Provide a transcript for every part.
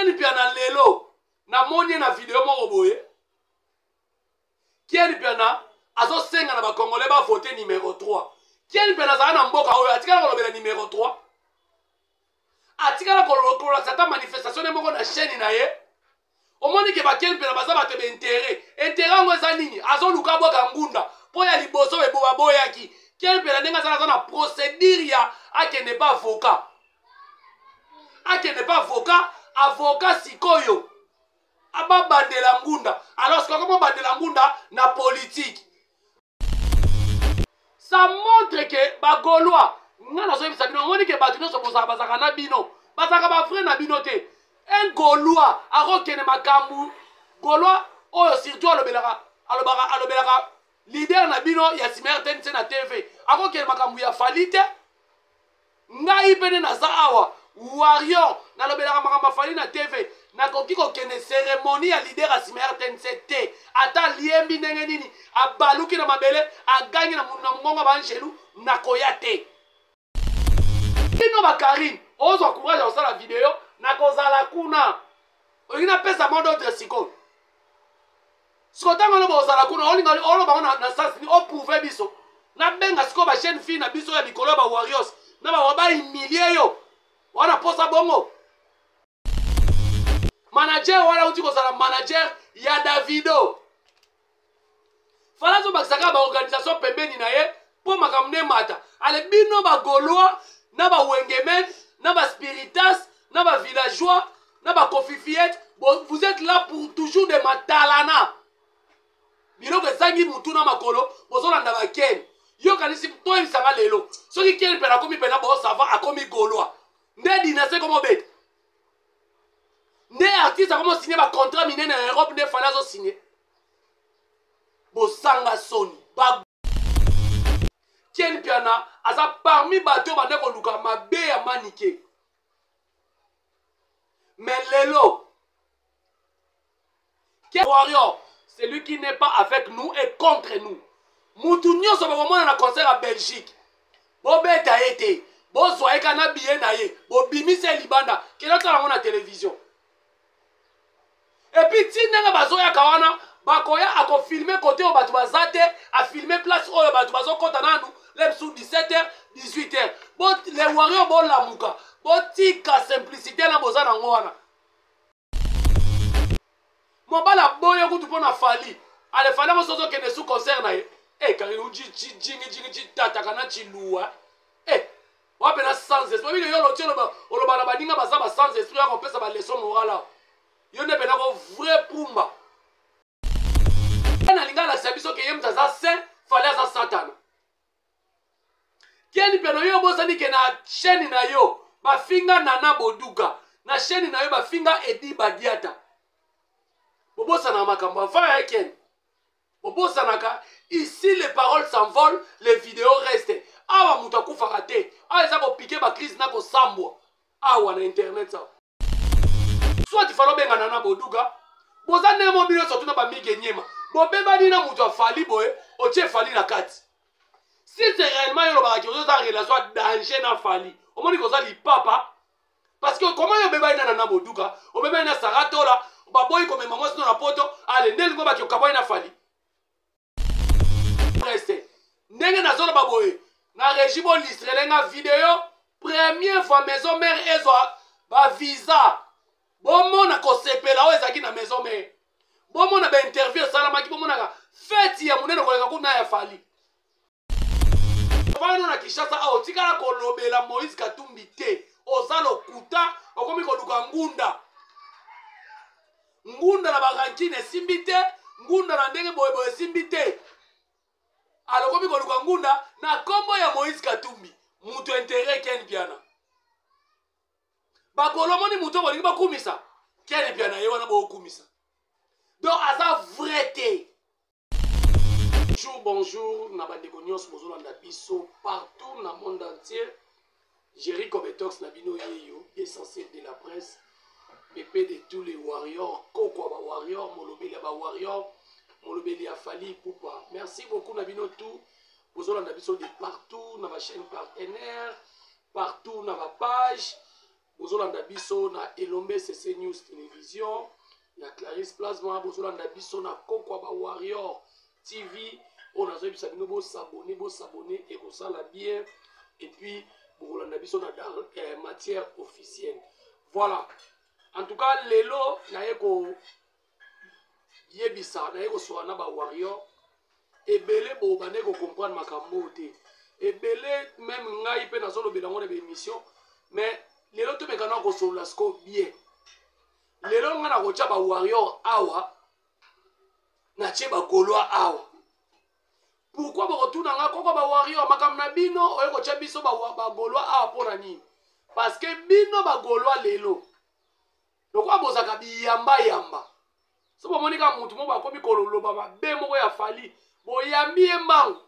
Ken piana lelo na moni na video moko boye. Ken piana azo senga na ba Congolais ba voter numéro 3. Ken piana za na mboka oyo atikala kolobela numéro 3. Atikala kolobela cette manifestation de moko na chaîne na ye. Omoni ke ba Ken piana baza ba te intérêt. Intérêt ngo za nini? Azo luka boka ngunda. Po ya liboso be boba boyaki. Ken piana nenga za na procédure ya akende pas avocat. Akende pas avocat sikoyo. Aba bandela ngunda. Alors c'est comment bandela ngunda na politique. Ça montre que ba Gaulois ngana so bisa bino moni ke batu no so bosa bazaka na bino. Bazaka ba frère na bino te. Un Gaulois akokene makambu. Gaulois oyo surtout alobelaka leader na bino ya Simertense na TV. Akokene makambu ya falite. Ngai pene na za awa warrior na lobelaka makambu fali na TV. Nakoki kokene cérémonie ya leader a Simertense te. Ata liembi ndenge nini abaluki na mabele agangi na munga banjelu nakoya te. Kino bakarine ozo courage osala video nakozala kuna. Oyina pesa modo d'autre siko. Sikotango no bozala kuna olinga olo ba na sas ni o prouver biso. Na benga siko ba jeune fille na biso ya bikolo ba warriors. Na ba waba humilier yo. Wana posa bongo. Manager wala uti kozala manager ya Davido. Falazo bakisaka ba organisation pembeni na ye po makamne mata. Ale bino ba Gaulois na ba Wengemen, na ba Spiritas, na ba villageois, na ba Kofifiet, vous êtes là pour toujours de matalana. Bino ke zangi mutu na makolo, bozolanda ba Ken. Yo kanisi to ebisanga lelo. Soki Ken pena komi pena bo sava akomi Gaulois. Nde dinase komo bet. Nde artiste akomo signer ba contrat miné na Europe nde fala zo signer. Bosanga soni. Ba Ken piana asa parmi bato bande ko luka mabe ya manike. Mais lelo Ken warrior, celui qui n'est pas avec nous est contre nous. Mutu nyonso bakomona na concert à Belgique. Bo beta ete, bo soye kana biye na ye, bo bimise libanda, kelo tala na télévision. Et puis ti nanga bazoya kawana, bakoya ako filmer côté o batu bazate, a filmer place o batu bazo kota nanu, lem sous 17h, 18h. Bo les warriors bo la muka, bo tika simplicité na bozana ngwana. Mobala boyo kutu pona fali. Ale fali mo sozo kene sous concert na ye. Eh kari uji jingi tata kana chilua. Eh wape na sans esprit. Bino yo lotio lo bana badinga baza ba sans esprit ya kopesa ba leçon morale. Yo ne bena ko vrai pumba. Na lingala sabiso ke yemta za saint fali za satan. Kieni peno yo bosani ke na chaîne na yo ba finga Nana Boduka. Na chaîne na yo ba finga Edi Badiata. Bobosa na makambo fa eken. Bobosa naka ici les paroles s'envolent, les vidéos restent. Awa muta kufa te. Awa eza ko piquer ba crise na ko sambwa. Awa na internet ça. Soit il fallait benga Nana Boduka. Boza nemo bino surtout na ba mige nyema. Bobeba dina muta fali boye, otie fali na kati. Si c'est réellement yo ba ki ozo ta relation danger na fali. O moni ko za li papa. Parce que comment yo beba ina Nana Boduka, o beba ina Saratola. Ba boy comme maman sino na poto ale ndeli ngo ba ki okaboy na fali reste ndenge na zolo ba boy na régime bon listrelenga vidéo première fois maison mère ezo ba visa bomo na ko sepela o ezaki na maison mère bomo na ba interview salama ki bomo na fête ya munene ko leka kuna ya fali bana na Kinshasa a otikala ko lobela Moïse Katumbi te ozalo kuta okomi ko luka ngunda ngunda na bagankine simbite ngunda na ndenge boye simbite alokomi koluka ngunda na kombo ya Moïse Katumbi mutu intérêt Ken piana bakolomoni mutu bolingi bakumisa Ken piana ye wana bokumisa donc aza vrai te. Bonjour na bandeko nyonso bozolanda biso partout na monde entier. Jerry Kobetox na bino yeyo essentiel de la presse. Pépé de tous les warriors, Koko ba warrior, Molobeli ba warrior, Molobeli a Fali Poupa. Merci beaucoup Nabino tout. Vous avez de partout, dans ma chaîne partenaire, partout dans ma page. bozolanda biso na Elombe CC News Télévision ya Clarisse Plasma, bozolanda biso na Kokwa ba Warrior TV. On a besoin de vous s'abonner et vous ça bien. Et puis, vous l'avez mis dans matière officielle. Voilà. En tout cas, lelo, naeko yebisa, naeko soana ba warrior. Et belé, bo baneko comprendre ma kambote. Et belé, même ngai pe na solo belango de émission. Mais lelo, tu me gana ko solo la sco bien. Lelo, ngana ko cha ba warrior awa. Na che ba Gaulois awa. Pourquoi vous retournez à la warrior makamna bino oyo kocha biso ba Gaulois a pona nini? Parce que bino ba Gaulois lelo. Lokwa bozaka biyamba yamba. So bomonika mutu mo ba komi kololoba ba be moko ya fali. Boyambi embango.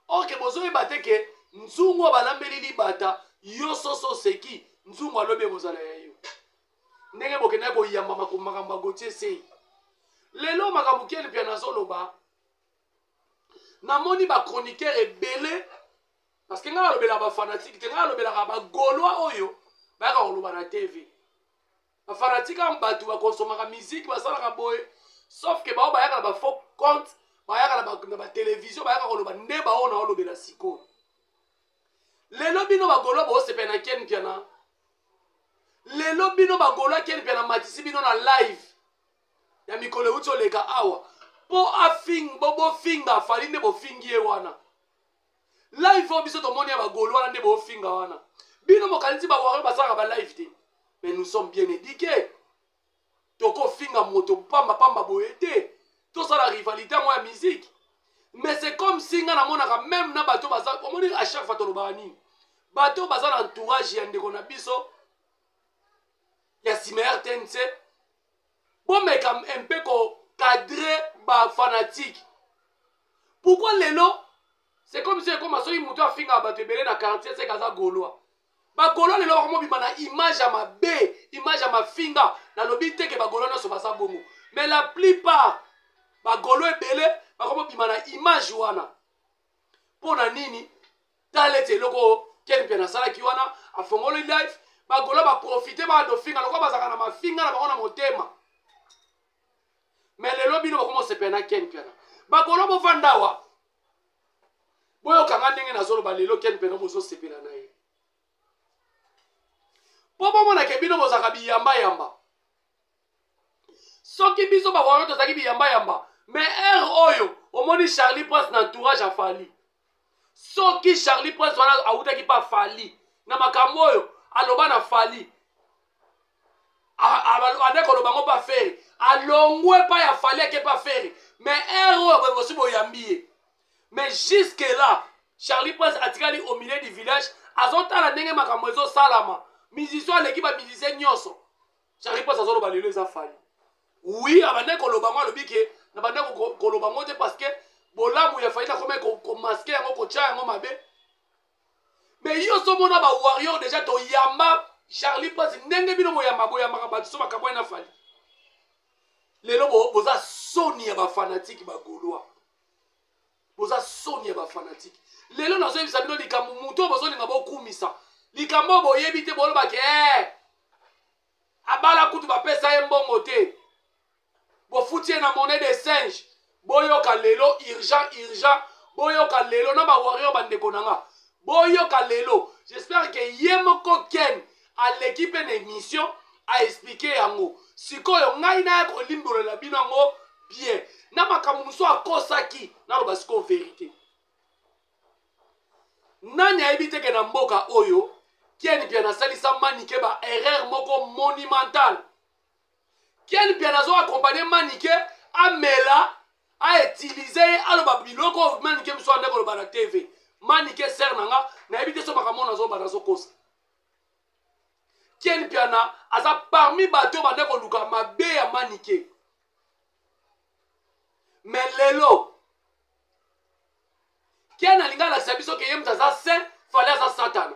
OK bozo ebate ke nzungu balambeli libata yo soso seki nzungu alobe bozala yayo. Ndenge bokena ko yamba makambo gotie sei. Lelo makambo kieli pia na soloba. Namoni ba chroniqueur ebele parce que nga lobela ba fanatique te nga lobela ba Gaulois oyo ba ka loba na TV ba fanatique am batu ba consommer musique ba sala ka boye sauf que ba yaka ba faux compte ba yaka na ba télévision ba yaka loba nde ba ona lobela siko lelo bino ba Gaulois bo sepe na ken piana lelo bino ba Gaulois ken piana matisi bino na live ya mikolo uto leka awa po afing bobo finga fali nde bo fingie wana live o biso to moni ya ba Gaulois nde bo finga wana bino mokanisi ba warrior basaka ba live te mais nous sommes bien éduqués toko finga moto pamba boyete to ça la rivalité moi ya musique mais c'est comme si nga na monaka même na bato baza o moni à chaque fois to loba nini bato baza na entourage ya ndeko na biso ya Simer TNC bon mais comme un peu ko cadré ba fanatique. Pourquoi lelo? C'est comme si comme ça il muto afinga ba tebele na quartier c'est kaza Gaulois. Ba Gaulois lelo comme bimana image à ma B, image à ma finga na lobité que ba Gaulois no so basa bongo. Mais la plupart ba Gaulois ebele ba comme bimana image wana. Pona nini? Talete loko ken pena sala ki wana afongolo live ba Gaulois ba profiter ba do finga loko bazaka na ma finga na ba ona motema. Mais les lobbies ne vont pas se peiner ken piana. Bagolo bo vandawa. Boyo kanga ndenge na zolo balelo ken pena bozo se pena na ye. Popo mona ke bino bozaka biyamba yamba. Soki biso ba waro to zaki biyamba yamba. Mais oyo omoni Charlie Prince na entourage a fali. Soki Charlie Prince wana awuta ki pa fali. Na makambo oyo aloba na fali. Adeko lo bango pa faire. Alongwe pa ya fallait que pas faire mais héros aussi boyambier mais jusque là Charlie Prince atikali au milieu du village azota la ndenge makambo ezo salama musicien l'équipe ba musicien nyoso Charlie Prince azolo balelo eza fali oui abande ko loba ngwa lobike na bande ko loba ngote parce que bolamu ya faina comme ko masquer yango ko tia yango mabe mais yo so mona ba warrior déjà to yamba Charlie Prince ndenge bino boyamba ka ba so makambo na fali lelo boza soni ya ba fanatique ba Gaulois boza soni ya ba fanatique lelo nazo yebisa bino likambo muto bozo linga bokumisa likambo boyebi te boloba ke abala kutu ba pesa ye mbongo te bo futie na monnaie de singe boyoka lelo urgent boyoka lelo na ba warrior bandeko nanga boyoka lelo j'espère que yemoko ken à l'équipe en émission a expliqué yango sikoyo ngai na ko limbolela bino ngo bien na makambo muso akosaki na lo basiko vérité nani ayebi ke na mboka oyo kieni pia na salisa manike ba erreur moko monumentale kieni pia nazo accompagner manike amela a utiliser aloba biloko manike muso ande ko lo ba TV manike ser nanga na yebi te so makambo nazo ba nazo kosa Ken piana asa parmi bato bande ko luka mabe ya manike mais lelo Ken alinga la sabiso ke yemta za saint fallait za satan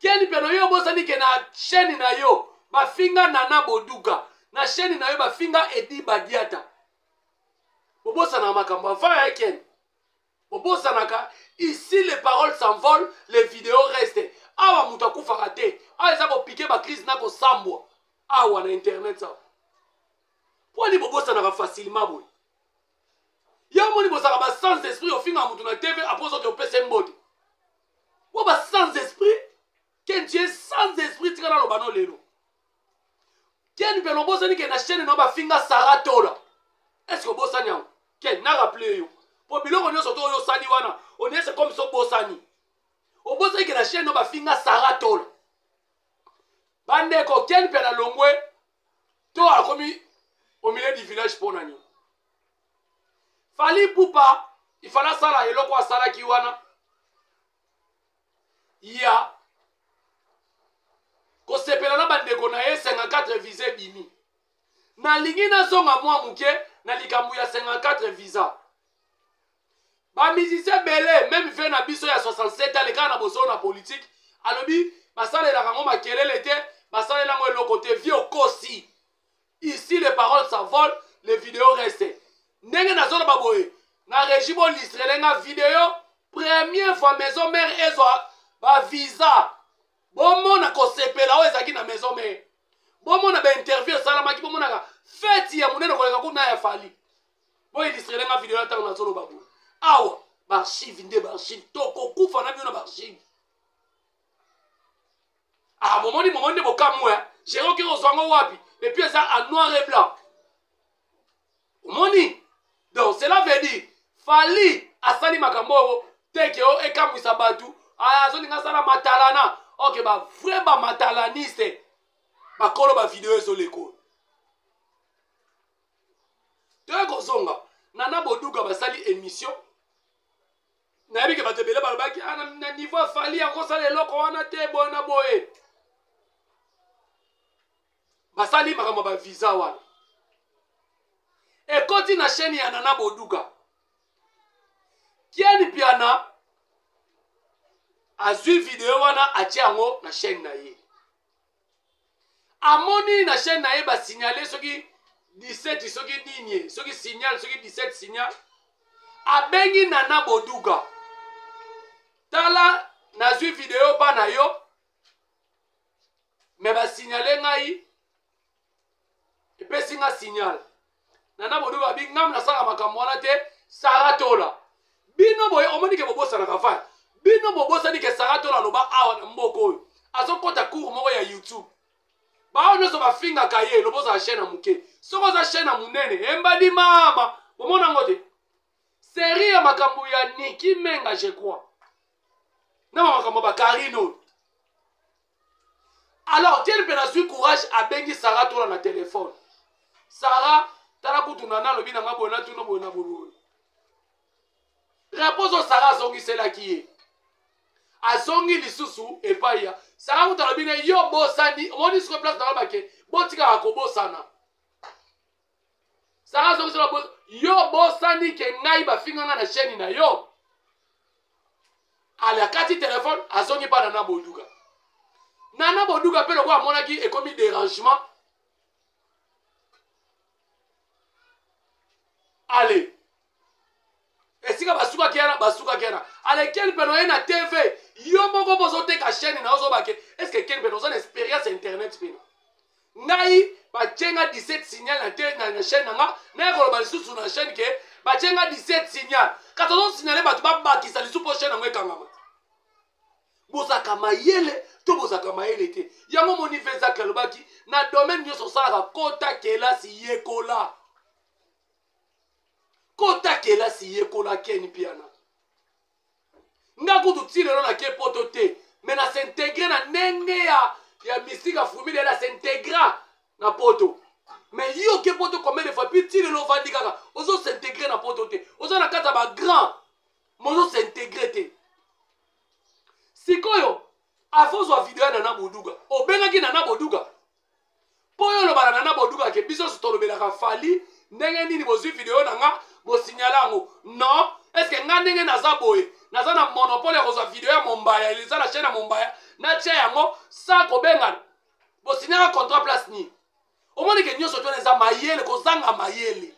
Ken piano yo bosani ke na chaîne na yo ba finga nana boduka na chaîne na yo ba finga edi badiata bobosa na makambo fa Ken bobosa naka ici les paroles s'envolent les vidéos restent awa mutu akufaka te awa eza kopike bacrise na kosambwa awa na internet awa poni bobosanaka facilement boye yo moni bosaka basans esprit ofinga mutu na tv apres oke opesa mbote po basans esprit ken tu es sans esprit tika naloba no lelo ken mpe nobosani ke na chaîne no bafinga Sara Tola est ce que obosani yango ken na rappele yo po biloko nyonso to oyo osali wana onese comme so obosani obosani ke na chaîne no bafinga Sara Tola bandeko ken mpe na longwe to akomi au milieu du village mpo na nini Fally Ipupa ifala sala eloko asalaki wana ya kosepela na bandeko na ye 54 visa ebimi nalingi nazonga mwa muke na likambo ya 54 visa bamisicien bele meme ve na biso ya 67 alekaka na boso na politique alobi basalelaka ngo makelele te basalelango eloko te vie okosi ici les paroles s'envolent les vidéos restent ndenge nazona baboye na régie bolistrelenga vidéo première fois maison mère ezwa bavisa bomona kosepela oyo ezalaki na maison mère bomona bainterview esalamaki bomonaka feti ya monene koleka kuna ya Fally boilistrelenga vidéo ntango nazoloba boye awa baarchive nde baarchive tokokufa na bino na baarchive momoni nde bokamwe jeroki ozwango wapi epuis eza en noir et blanc omoni donc cela veut dire Fally asali makambo oyo teke oyo ekamwisa bato azolinga asala matalana oke bavrai bamatalaniste bakolo bavideo ezolekolo toye kozonga Nana Boduga basali émission nayebi ke bato ebele balobaki na niveau Fally akosala eloko wana te boye na boye basali makambo bavisa wana ekoti na chaîne ya Nana Boduga Kiani Piana azwi video wana atie yango na chaîne na ye amoni na chaîne na ye basignale soki 17 soki nini soki signal soki 17 signal abengi Nana Boduga tala nazwi video pa na yo me basignale ngai epesi nga signal Nana Boduga bi ngam nasala makambo wana te Sara Tola bino boye omoni ke bobosana kafaya bino bobosani ke Sara Tola loba awa na mboko oyo azokota cours moko ya YouTube bao nyonso bafingaka ye loboza chaîne ya muke soko za chaîne ya munene embadi mama bomona ngo te série ya makambo ya Niki Menga je crois na makambo ba Karino alors tiens pe na courage abengi Sara Tola na téléphone Sara tala kutuna na lobi na ngabo na tuno bona bolo réponse Sara azongiselaki ye azongi lisusu epaya Sara kutalobi na yo bosani omoni siko place na bake botika akobosana Sara azongisela yo bosani ke ngai bafinganga na chaîne na yo ala kati téléphone azongi pa Nana Boduga Nana Boduga pe loko amonaki ekomi dérangement allez esika basuka kiana ale kel peno na TV yo moko bozote ka chaîne na ozo bake est-ce que kel peno son expérience internet peno ngai bachenga 17 signal na chaîne nga na ko ba lisusu na chaîne ke bachenga 17 signal katozo signaler batu babakisa lisusu po chaîne ngwe kangama bozaka mayele to bozaka mayele te yango moni veza kelobaki na domaine nyoso sala kota kelasi yekola kota kelasi yekola Keni Piana nga kutu tilelo na ke poto te mais na s'intégrer na ndenge ya mystique fumile na s'intégrer na poto mais yo ke poto combien de fois puis tilelo vandi kaka ozo s'intégrer na poto te ozo na kata ba grand mozo s'intégrer te sikoyo afozwa video ya Nana Boduga obengaki Nana Boduga po yo lobana Nana Boduga ke biso tolobelaka Fally ndenge nini bozwi video na nga bosignala yango non est-ce que nga ndenge naza boye naza na monopole ya kozwa video ya Mombaya eza na chaîne ya Mombaya na tia yango sans kobengana bosignala contrat place ni omoni ke nyonso to eza mayele kozanga mayele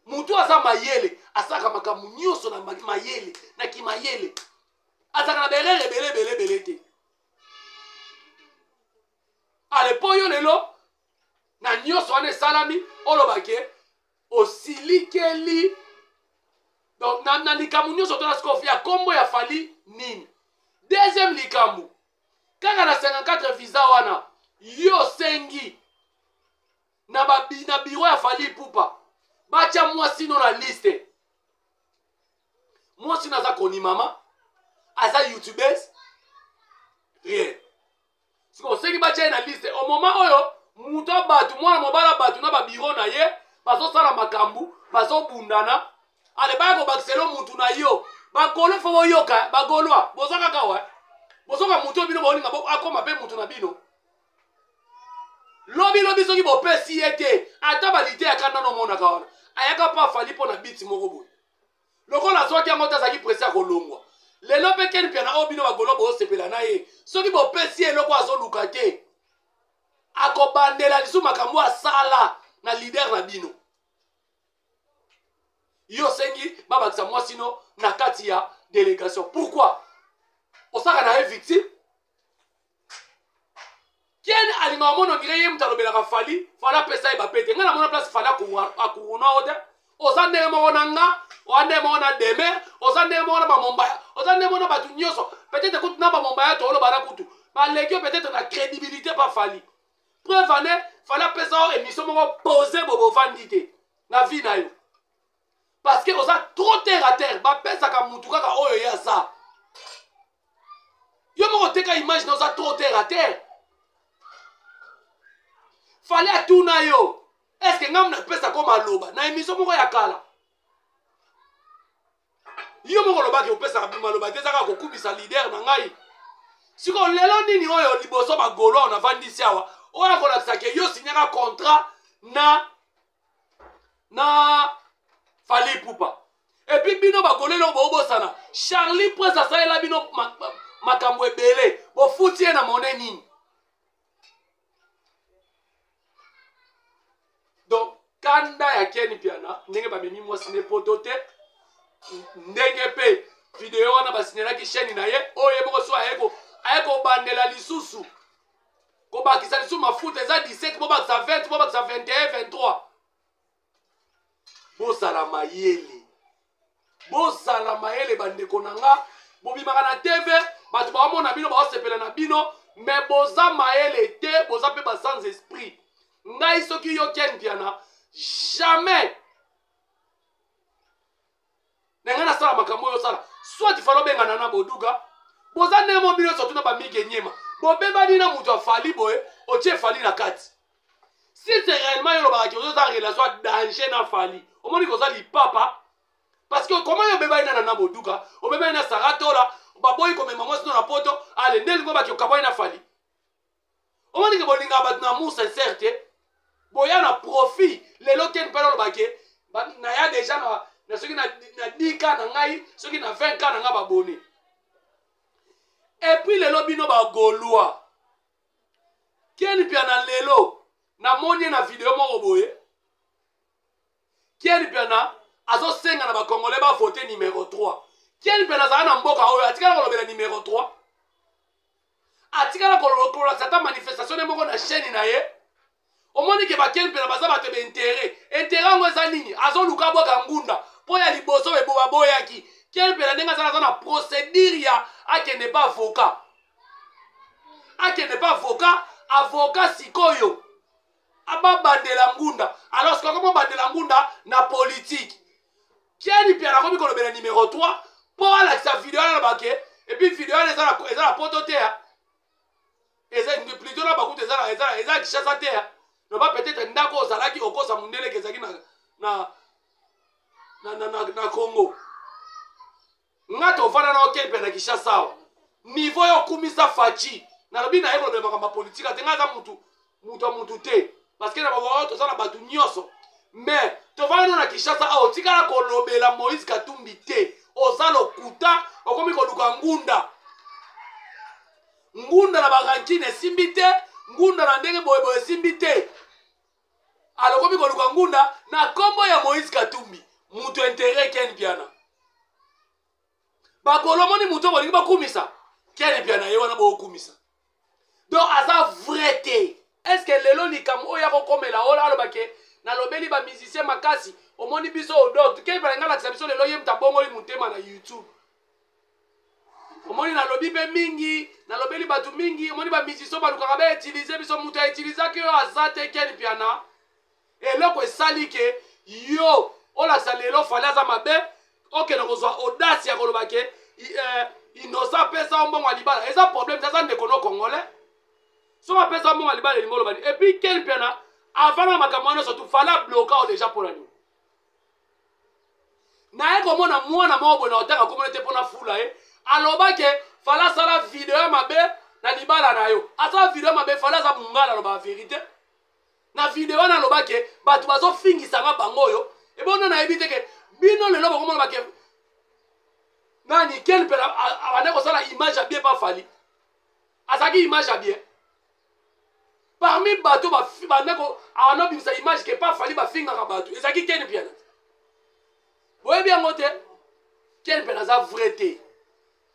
mutu aza mayele asaka makambo nyonso na mayele na kimayele azaka na berere belé te alepo yo lelo na nyonso wana esalami olobake osilikeli donc na likambo nyonso tona sikofi ya kombo ya fali nini. Deuxième likambo kaka na 54 visa wana yo sengi na biro ya fali pupa bacha mwasino na liste. Mwasino aza koni mama aza youtubers rien siko sengi bacha na liste au moment oyo muta batu mwana mobala batu na babiro na ye bazosala makambu bazobundana ale baya kobakiselo mutu na yo bagolo fo boyoka bagolwa bozaka kawa bozoka mutu bino bolinga akoma pe mutu na bino lobi soki bopesi ye te ata balite akanda no mona kawana ayaka pa fali po na biti moko boye lokola soki yango tazaki presse akolongwa lelo pe ken pia na obino bagolo bosepela na ye soki bopesi eloko azoluka te akobandela lisu makambo asala na leader na bino yo sengi babakisa mwasino na kati ya délégation. Pourquoi osaka na ye victime kien alinga mono ngire ye mutalobela fali fala pesa e bapete ngana mona place fala akuruna ode ozande mo nanga ande mo na deme ozande mo na bamomba ozande mo na batu nyoso peut-être kutu na bamomba ya tolo bana kutu ba legio peut-être na crédibilité pas fali preuve ane fala pesa émission moko poser bobo vandité na vie na yo parce que oza trop terre à terre ba pesa ka mutu kaka oyo ya sa yo moko teka image na oza trop terre à terre fallait à tout na yo est-ce que ngam na pesa comme aloba na émission moko ya kala yo moko loba ke opesa ka bima loba te zaka ko kubisa leader na ngai siko lelo nini oyo liboso ba golo na vandisi awa oya ko lakisa ke yo signaka contrat na fali pupa et puis bino ba golelo bo bosana Charlie Prince asalela bino makambo ebele bo futie na mone nini. Donc kanda ya Ken Piana ndenge ba memi mwasi ne potote ndenge pe video wana basinelaki chaîne na ye oye boko so ayeko bandela lisusu ko bakisa lisusu mafuta eza 17 bo bakisa 20 bo bakisa 21 23 bozala mayele bandeko nanga bobimaka na TV batu baomona bino baosepela na bino mais boza mayele te boza pe ba sans esprit ngai soki yo Ken Piana jamais nenga na sala makambo yo sala soit ifalo bengana na boduka boza nemo bino surtout na ba mige nyema bobeba dina mutu afali boye otie fali na kati si c'est réellement yo lobaka ki oza relation danger na fali omoni koza lipapa parce que comment yo beba ina na boduka obeba ina saratola baboyi komema mwasi na poto ale ndelingo baki okaboyi na fali omoni ke bolinga bat na mu sincère te boya na profit lelo Ken Piana lobake na ya déjà na soki na 10 ka na ngai soki na 20 ka na nga babone et puis lelo bino ba golwa Ken Piana lelo na moni na video moko boye Ken Piana azo senga na ba congolais ba voter numéro 3 Ken Piana za na mboka oyo atikala kolobela numéro 3 atikala kolobela cette manifestation moko na chaîne na ye omoni ke ba Ken Piana baza ba tebe intérêt ngo za nini azo luka boka ngunda po ya liboso be boba boyaki Ken Piana ndenga za na procédure ya akende pas avocat sikoyo aba bandela ngunda alors que comment bandela ngunda na politique Ken Piana komi kolobela numéro 3 pour la sa vidéo na bake et puis vidéo eza la potote eza plutôt na bakuta eza kishasa te no ba peut-être ndako ozalaki okosa mundele kezaki na Congo ngato fana na Ken Piana kishasa niveau yo kumisa fachi na lobi na yeko de makamba politique atenga za mutu te parce que na bawo to sana batu nyoso mais to fana na kishasa a otikala kolobela Moïse Katumbi te ozalo kuta okomi koluka ngunda na bagankine simbite ngunda na ndenge boyeboye simbite alokomi koluka ngunda na kombo ya Moïse Katumbi mutu intérêt Ken Piana bagolo moni muto bolingi bakumisa kene pia na ye wana bokumisa donc aza vrai te. Est ce que lelo likambo oyo akokomela oyo alobake nalobeli bamusicien makasi omoni biso odor kene pia nga lakisa biso lelo ye muta bongoli mutema na YouTube omoni nalobi mpe mingi nalobeli bato mingi omoni bamusicien balukaka bautilize biso mutu autilisaki oyo aza te kene pia na eloko esali ke yo olakisa lelo fali aza mabe okende kozwa audace ya koloba ke innocent apesa mbongo ya libala eza problème te aza ndeko no congolais soki apesa mbongo ya libala elingi olobani epuis kene mpe na avant na makambo wana surtout fali abloka o déjà mpona nini naye komona mwana moko boye na otaka komona te mpona fula ye alobake fali asala video ya mabe na libala na yo asala video ya mabe fali aza mongala aloba verité na video wana alobake bato bazofingisanga bango oyo ebono nayebi te ke bino lelo bakomona bake nani ken mpe abande kosala image ya bien pa fali azalaki image ya bien parmi bato bande abande obimisa image ke pa fali bafingaka bato ezalaki ken mpe boyebi yango te ken mpe naza vrai te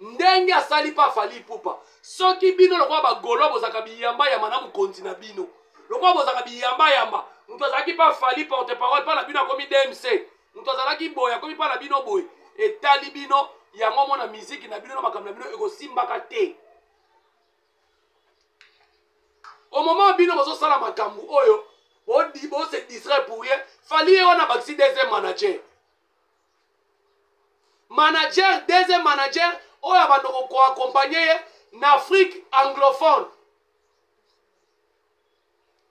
ndenge asali pa fali pupa soki bino lokola bagolo bozalaka biyambayamba na mokonzi na bino lokola bozalaka biyambayamba moto azalaki pa fali porte parole mpa na bino akomi DMC moto azalaki boye akomi mpa na bino boye etali bino yango mona miziki na bino na makambo na bino ekosimbaka te au moment bino bozosala makambo oyo bose distrait pour rien fali ye wana bakisi deuxième manager deuxième manager oyo abandoko koaccompagne ye na Afrique anglophone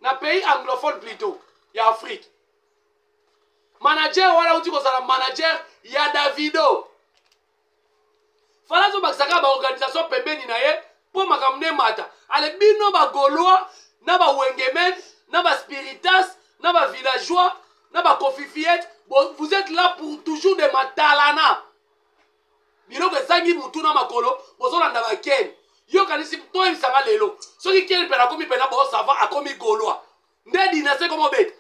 na pays anglophone plutôt ya Afrique manager wana uti kozala manager ya Davido fala azobakisaka baorganisation pembeni na ye mpo makambo ne mata ale bino bagolois na bawengemen na baspiritas na bavillageois na bakofifiete vous êtes là pour toujours de matalana biloko ezangi mutu na makolo bozolanda bakeni yo kanisi toyebisanga lelo soki keni mpe nakomi mpena bosava akomi golois nde dinase komobeta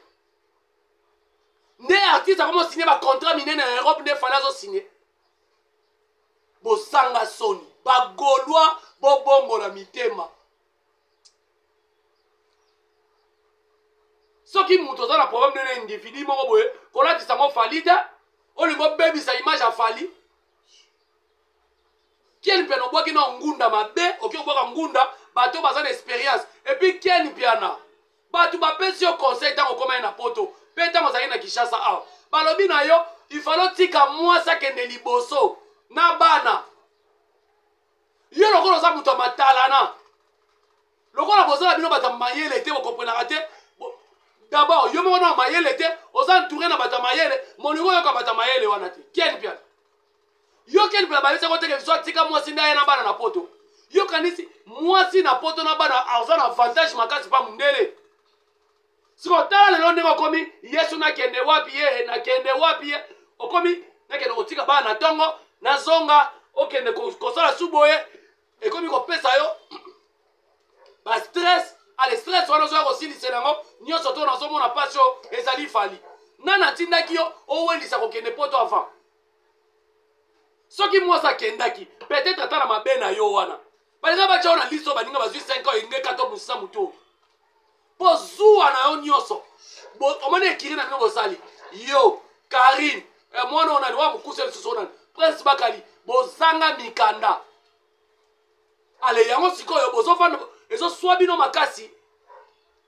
nde artiste akomosinye bacontrat minene na Europe nde fali azosinye bosanga soni bagolois bobongola mitema soki mutu oza na problème nene individu moko boye kolatisango fali te olingi obebisa image ya fali keni mpe nobwaki na ngunda mabe oki obwaka ngunda bato baza na expérience epuis keni mpiana bato bapesi yo conseil ntango okoma ye na poto mpe ntango ozalaki na Kinshasa awa balobi na yo ifalo tika mwasi akende liboso na bana yo lokola oza moto ya matalana lokola bozala bino bato ya mayele te bokomprenaka te d'abord yo moko na mayele te oza entouré na bato ya mayele moningo oyoka bato ya mayele wana te keni mpiana yo keni mpiana babisako teke biso atika mwasi nde aye na bana na poto yo kanisi mwasi na poto na bana aza na avantage makasi mpa mundele siko tala lelo ndenge okomi yesu nakende wapi ye okomi nakende kotika bana na ntongo nazonga okende kosala suboye ekomi kopesa yo bastress ale stress wana ozoya kosilisela yango nyonso to nazomona pasi oyo ezali fali nani atindaki yo owelisa kokende poto avant soki mwasi akendaki peut-être ata na mabe na yo wana balinga batya oyo na liso baninga bazwi 5 ans elingi kato mosisa motu mpo zuwa na yo nyonso omoni ekiri na bino bosali yo Karine mwana onani wa mokusa lisusu onani Prince Bakali bozanga mikanda ale yango sikoyo bozofanda ezoswa bino makasi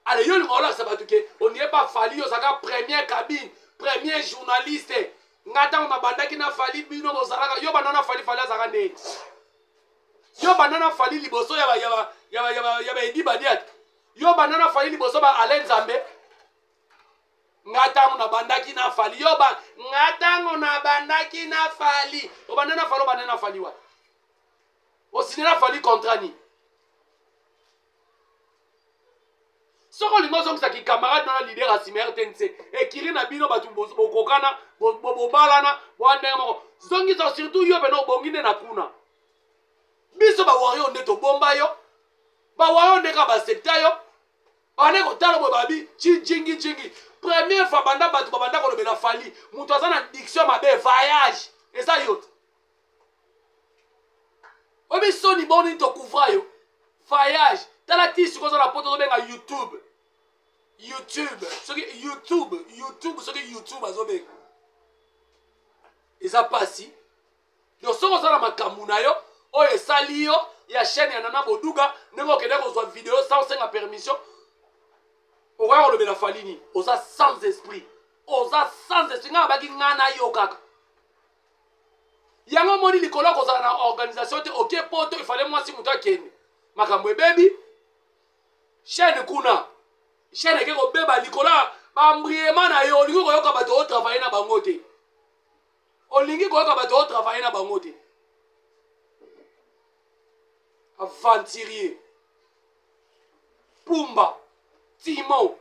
ale yo linga olakisa bato ke onie pa fali yo ozalaka première cabine premier journaliste nga ntango na bandaki na fali bino bozalaka yo banda na fali azalaka ndeni yo banda na fali liboso ya baedi badiat yo banda na fali liboso ba Alain Nzambe nga ntango na bandaki na fali yo nga ntango na bandaki na fali obanda na fali obanda na fali wa osine na fali contrat ni soko olingi ozongisaki camarade na leader ya Simer TNC ekiri na bino bato bokokana bobalana boandenge moko zongisa surtout yo pena obongi nde na kuna biso bawario nde tobomba yo bawario nde ka basekta yo bane kotala boye babi jingi première fois banda bato babanda kolobela fali moto aza na diction mabe voyage eza yo obi soni boni to couvra yo voyage tala ti siko za la poto benga YouTube soki YouTube azobenga eza pasi donc soko ozala makambo na yo oyo esali yo ya chaîne ya Nana Boduga ndenge okende kozwa video sans osenga permission okoya kolobela falini oza sans esprit nga abaki nga na yo kaka yango moni likolo kozala na organisation te oke poto ifale mwasi moto akende makambo ebebi chaîne kuna chaîne eke kobeba likolo bambriema na yo olingi koyoka bato otravaille na bango te aventurier Pumba Timon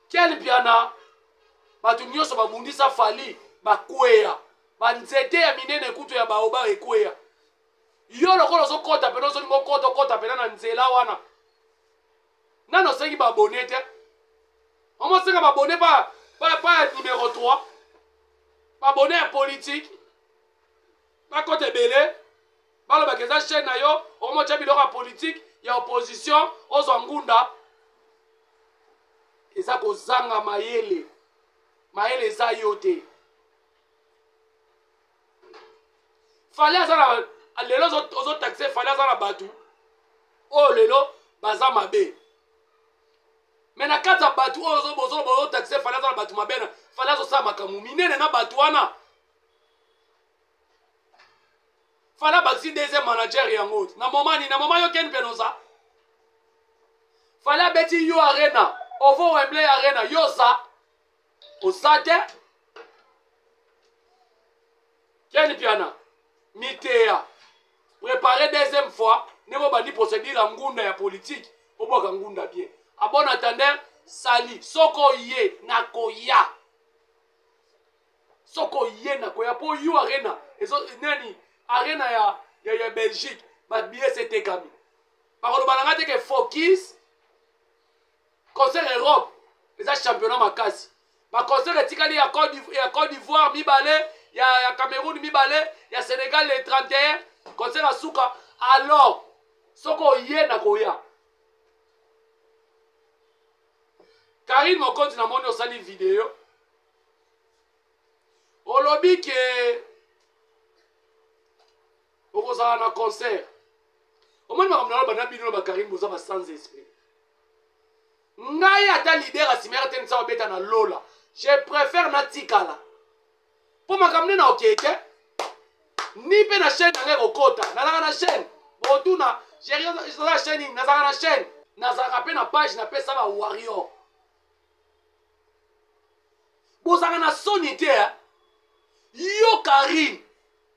Ken Piana bato nyonso babundisa fali bakweya banzete ya minene kutu ya baoba ekweya yo lokolo ozokota pena ozolinga okota pena na nzela wana nano osengi babone te omosenga babone pa ya numéro 3 babone ya politique bakote ebele balobaka eza chaîne na yo okomotya biloko ya politique ya opposition ozwa ngunda eza kozanga mayele eza yo te fale aza na lelo ozotaxe fale aza na bato oyo lelo baza mabe me na kati ya bato oyo ozotaxe fale aza na bato mabe na fale azosala makambo minene na bato wana fale abakisi deuxième manager yango na moma yo keni penoza fale abeti yo arena ovo Wembley arena yo oza te keni piana miteya préparer deuxième fois ndenge obandi procédure ya ngunda ya politique obwaka ngunda bien a bon attendeur sali soko ye nakoya po yo arena nani arena ya Belgique babiye setekami bakoloba nanga te ke focus concert Europe eza championnat makasi baconcert etikali ya Côte d'Ivoire mibale ya Cameroun mibale ya Sénégal le 31 concert ya suka alors soko ye nakoya Karine Mokonzi na moni osali video olobi ke okozala na concert omoni makambo na bana bino ba Karine boza ba sans esprit ngai ata leader asimera te nsa obeta na lola je préfère natikala po makambo na okete ni pe na chaîne ngai kokota nazaka na chaîne botuna j'ai chaîne nazaka na chaîne nazaka pe na page na pesa ba warrior bozaka na soni te yo Karine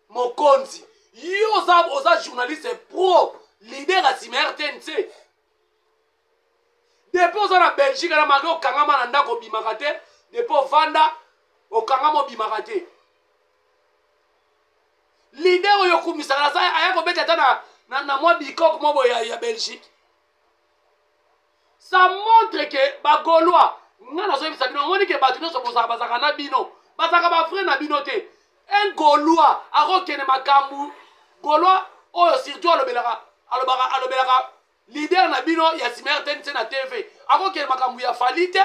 Mokonzi yo oza journaliste pro leader asimera te nse depuis oza na Belgique na malgré okangama na ndako obimaka te depuis ovanda okangama obimaka te leader oyo okumisaka na aya kobeta ata na mwa bikoko mo boye ya Belgique ça montre que bagaulois nga nazoyebisa bino omoni ke bato nyonso bazalaka na bino bazalaka bafrère na bino te un gaulois akokende makambo gaulois oyo surtout alobelaka leader na bino ya simere te nse na TV akokende makambo ya fali te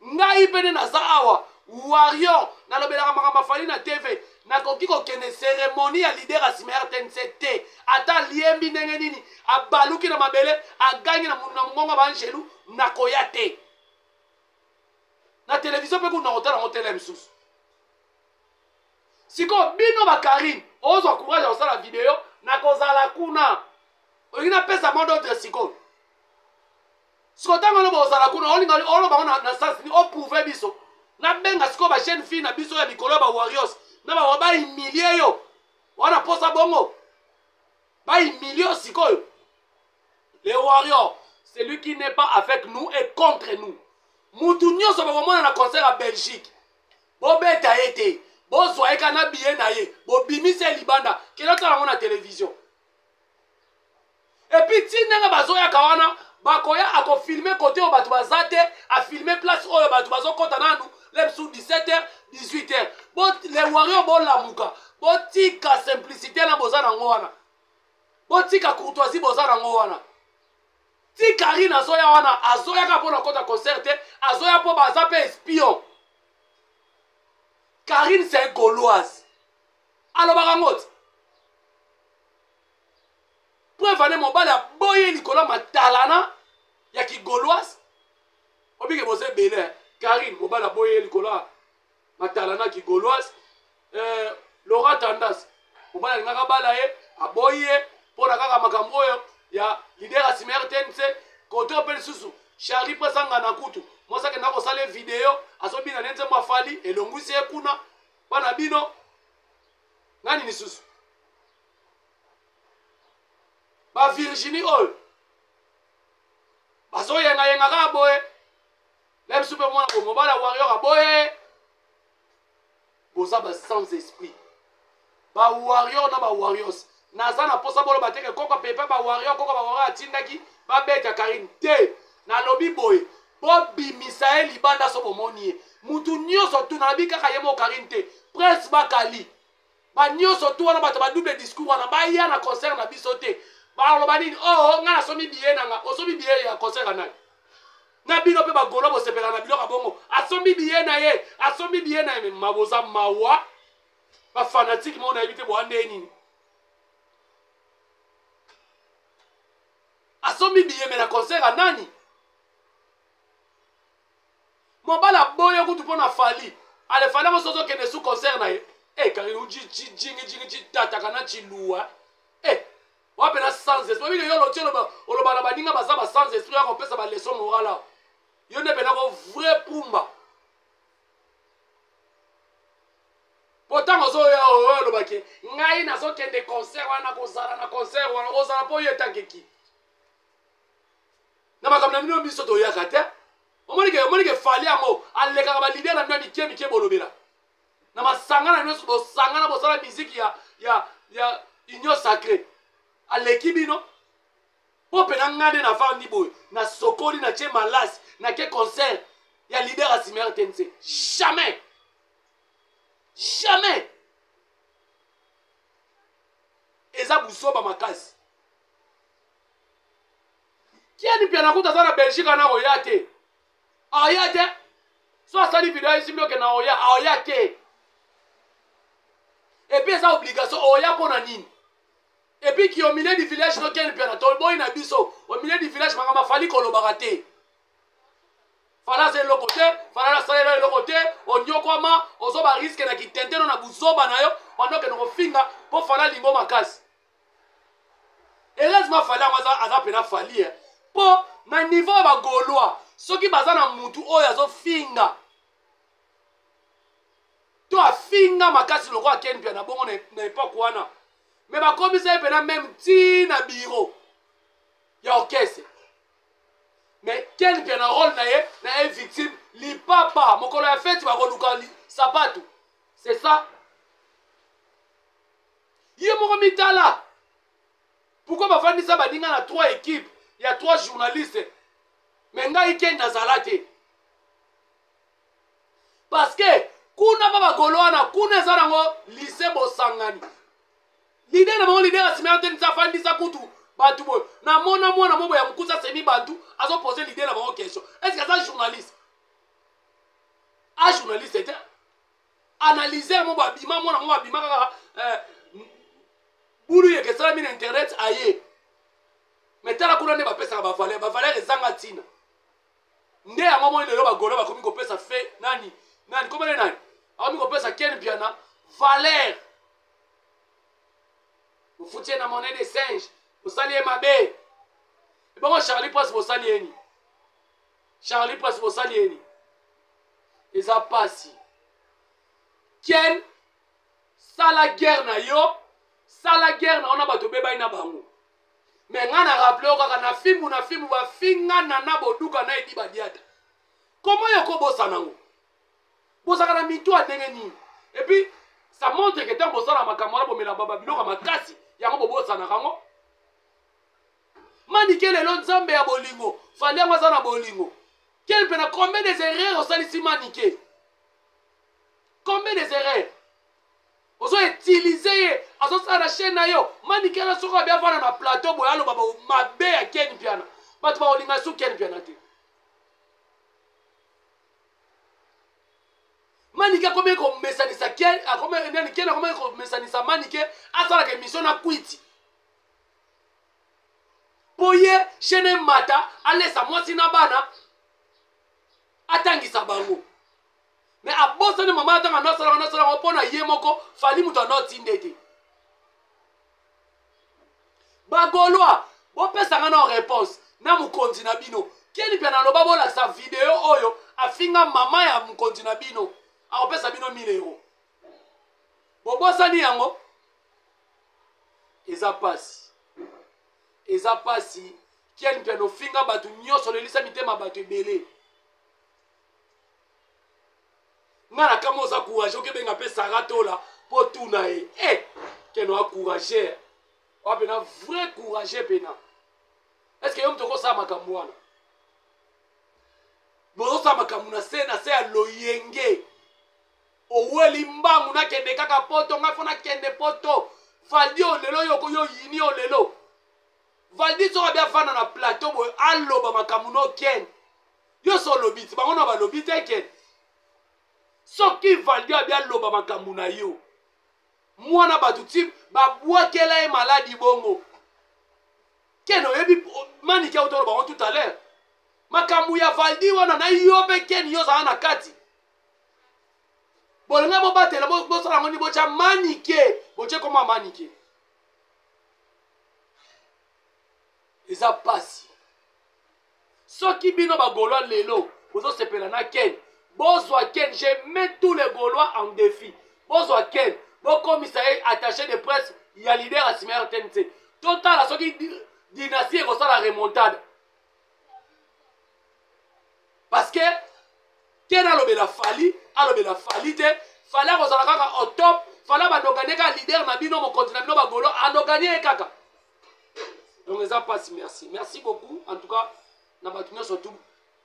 ngai pene naza awa warrior nalobelaka makambo ya fali na TV nakoki kokende cérémonie ya leader ya simere te nse te ata liembi ndenge nini abaluki na mabele agangi na mongongo banjelu nakoya te na télévision mpe kuna kotala yango tele misusu siko bino bakarine ozwa courage ya kosala video nakozala kuna olingi napesa mo d'autre sikoyo siko ntango oloba ozala kuna olobango na sasi ni oprouve biso nabenga sikoyo bachaîne fille na biso ya likolo ya bawarriors na bawa bahumilie yo wana posa bongo bahumilie yo sikoyo les warriors celui qui n'est pas avec nous est contre nous mutu nyonso bakomona na concert ya Belgique bobeta ye te bozwa ye ka na biye na ye bobimisi ye libanda kende otala yango na télévision epuis ti ndenge bazoyaka wana bakoya akofilme kote oyo bato baza te afilme place oyo bato bazokɔta nanu lève sous 17h 18h les warriors bolamuka botika simplicité na boza nango wana botika courtoisie boza nango wana ti Karine azoya wana azoyaka mpo na kota concert te azoya mpo baza mpe espion Karine c'est une gauloise alobaka ngo ti preuve ane mobali aboye likolo matalana ya kigauloise obike boza ebele Karine mobali aboye likolo matalana kigauloise Laura Tandas mobali alingaka bala ye aboye mpo na kaka makambo oyo ya leader Asimer TNC kote ope lisusu Charlie presanga na kutu mwasi akenda kosala video azobina nenze mwafali elongwisi ye kuna bana bino nani lisusu ba Virginie oyo bazoyenga aboye lem supe mwana bongo bala warrior aboye boza ba sans esprit ba warrior na ba warriors naza na posa bolo bateke koko pepe ba warrior koko ba warrior atindaki ba beta Karine te na lobi boye bobi Misael libanda so bomoni mutu nyoso tu na bika kayemo Karine te presse bakali ba nyoso tu wana bato ba double discours wana ba ya na concert na biso te ba lo ba nini oh nga na somi biye nanga osomi biye ya concert na na bino pe ba golo bo sepela na biloko bongo asomi biye na ye asomi biye na ye maboza mawa ba fanatique mo na ebite bo ande nini asomi biye me na concert a nani mobala boyo kutu pona fali ale fali mo sozo kende su concert na ye Karine uji jingi tata kana chilua wape na sans esprit bino yo lo tielo ba oloba na baninga baza ba sans esprit ya ko pesa ba leçon morale yo ne pena ko vrai pumba pourtant ozo ya o lo bake ngai na zo kende concert wana ko zala na concert wana ko zala po yeta keki na makamna mino biso to ya kata omonike fali amo aleka ba leader na mike bolobela na masangana nyo bo sangana bo sala musique ya union sacrée aleki bino po pena ngade na fandi boy na sokoli na che malasi na ke concert ya leader Asimer TNC jamais eza busoba makasi kiani pia nakuta sana Belgique na oyate ayate so asali video ici bloque na oyate et puis eza obligation oya pona nini et puis qui au milieu du village no ken pia na tolboy na biso au milieu du village makama fali kolobaka te fala c'est le côté fala sala le côté onyokwama ozoba risque na kitenteno na buzoba na yo onoke no finga po fala lingo makasi heureusement fala waza aza pena fali po na niveau ba gaulois soki baza na mutu oyo azo finga to afinga makasi loko akeni pia na bongo na époque wana mais bakomisa pena même ti na bureau ya orchestre mais quel bien rôle na ye na victime li papa mokolo ya fête ba koluka sapato c'est ça ye moko mitala pourquoi ba fandisa badinga na 3 équipes il y a 3 journalistes mais ngai ken nazala te parce que kuna baba goloana kuna zarango lycée bosangani l'idée na mo leader Asimer TNC fandisa kutu bantu boy na mona mwana mobo ya mkusa semi bantu azo poser l'idée na ba question est-ce que ça journaliste était analyser mo ba bima mona mo ba bima kaka bulu ye ke sala min internet aye metala kuna ne ba pesa ba valeur ezanga tina nde ya mo lelo ba golo ba komi ko pesa fe nani komele nani akomi ko pesa ken piana valeur vous foutiez na monnaie des singes vous saliez ma bé et bon Charlie Presse vous saliez ni les a passé ken sala guerre na yo sala guerre na ona bato beba ina bango mais ngana rappeler kaka na fimu ba finga na boduka na edi badiata comment yoko bossa nango bossa kana mitu atenge nini et puis ça montre que tant bossa na makamara bomela baba biloko makasi yango bossa na kango manike lelo nzambe ya bolingo fali yango aza na bolingo quel pena combien des erreurs osalisi manike Combien des erreurs? Vous avez utilisé, vous avez la chaîne na yo. Manike na soko bien faire na plateau boya lo baba mabe ya Ken Piana. Batu ba olinga su Ken Piana te. Manike combien ko mesanisa Ken, combien nani Ken combien ko mesanisa Manike asala ke mission na quit. Boye chaîne mata alesa mwasi na bana atangisa bango. Mais à bosse de maman dans notre salon, on a yemoko, fali muto not indete. Bagoloa, bon pesa ngana réponse, na mukonzi na bino. Keni pena loba bola sa vidéo oyo, afinga mama ya mukonzi na bino, a pesa bino 1000 €. Bon bossa ni yango, eza pasi, keni pena finga batu nyoso lelisa mitema batu ebele. Ngana kama oza courage okebenga pe sarato la po tuna e keno encourager o pena vrai courage pena est-ce que yo mtoko sa makambo wana bozo sa makambo na se ya loyenge oweli mbangu na kende kaka poto ngafo na kende poto Valdi olelo yoko yo yini olelo Valdi so bien fana na plateau bo aloba makambo no ken yo so lobiti bango na ba lobite ken soki Valdi a bien loba makambo na yo mwana batuti babwakela e maladi bongo keno yebi Manike autolo bango tout à l'heure makambo ya Valdi wana na yo pe ken yo za na kati bolenga bo batela bo sala ngoni bo cha Manike bo che koma Manike eza pasi soki bino ba Gaulois lelo bozo sepela na ken bozwa ken, je mets tous les Gaulois en défi. Bozwa ken, bon commissariat attaché de presse, il y a leader à Simer TNT. Total à ce qui dynastie et la remontade. Parce que ken a l'obé la fali te, fallait qu'on s'en au top, fallait qu'on gagne un leader na bino mon continent bino ba Gaulois, on gagné kaka. Donc les pas merci. Merci beaucoup en tout cas, na batunyo surtout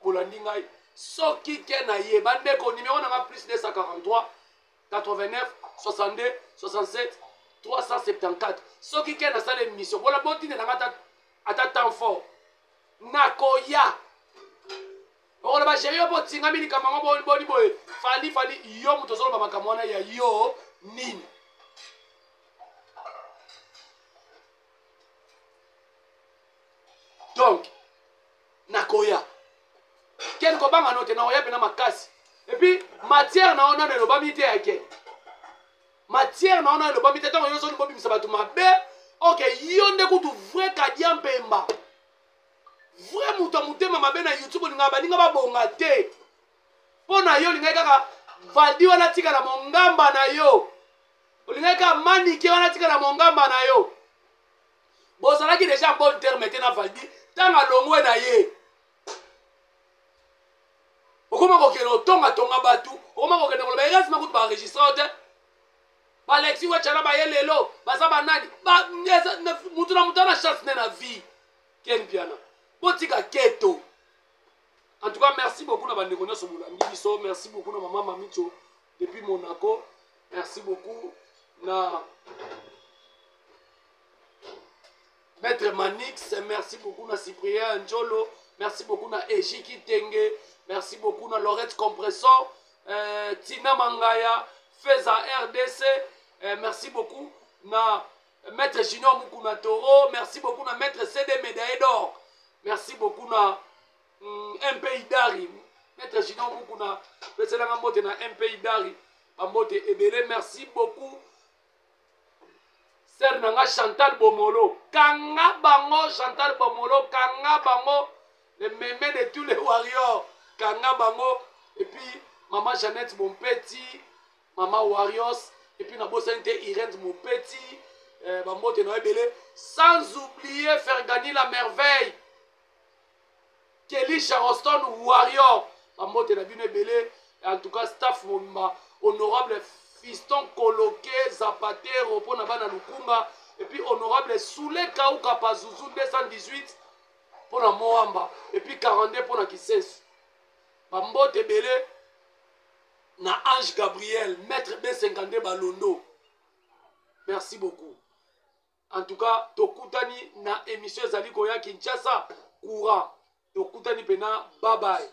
pour landingai. Soki kena ye bande ko numéro na plus 243 89 62 67 374. Soki kena ça l'émission. Voilà botine na ata temps fort. Nakoya. On va gérer botinga mini kama boni boy. Fali yo mutozolo ba makambo na ya yo nini. Donc nakoya. Ken ko banga note na oya pena makasi. Et puis matière na ona ne loba mite ya ken. Matière na ona loba mite tango yo so loba bimisa batu mabe. OK, yo nde kutu vrai kadia mpemba. Vrai muto mutema mabe na YouTube linga ba bonga te. Pona yo linga kaka Valdi wana tika na mongamba na yo. Linga kaka Manike wana tika na mongamba na yo. Bon ça là qui déjà bon terme na Valdi tanga longwe na ye. Okoma kokelo tonga batu okoma kokelo koloba erasi makutu ba enregistrer te ba Alexis wachana ba yelelo baza banani ba mutu na chance na vie Ken Piana botika keto. En tout cas merci beaucoup na bandeko nyoso bulandi biso, merci beaucoup na maman Mamicho depuis Monaco, merci beaucoup na Maître Manix, merci beaucoup na Cyprien Njolo, merci beaucoup na Ejiki Tenge. Merci beaucoup na Lorette Compressor, Tina Mangaya, Feza RDC, merci beaucoup na Maître Junior Mukuna Toro, merci beaucoup na Maître CD Médaille d'Or, merci beaucoup na MP Idari, Maître Junior Mukuna, Président Mbote na MP Idari, Mbote Ebele, merci beaucoup. Sœur Nanga Chantal Bomolo, Kanga Bango, Chantal Bomolo, Kanga Bango, le mémé de tous les warriors. Kanga Bango, et puis maman Jeannette mon petit, maman Warriors, et puis na bossante Irène mon petit, Bambote Noé Belé, sans oublier faire gagner la merveille. Kelly Charleston Warrior, Bambote Nabine Belé, en tout cas staff mon honorable fiston Koloke Zapatero pour Nabana Lukunga, et puis honorable Soule Kauka Pazuzu 218 pour la Moamba, et puis 42 pour la Kises. Bambote Belé, na Ange Gabriel, Maître B52 Balondo. Merci beaucoup. En tout cas, tokutani na émission ezali koya Kinshasa courant. Tokutani pena, bye bye.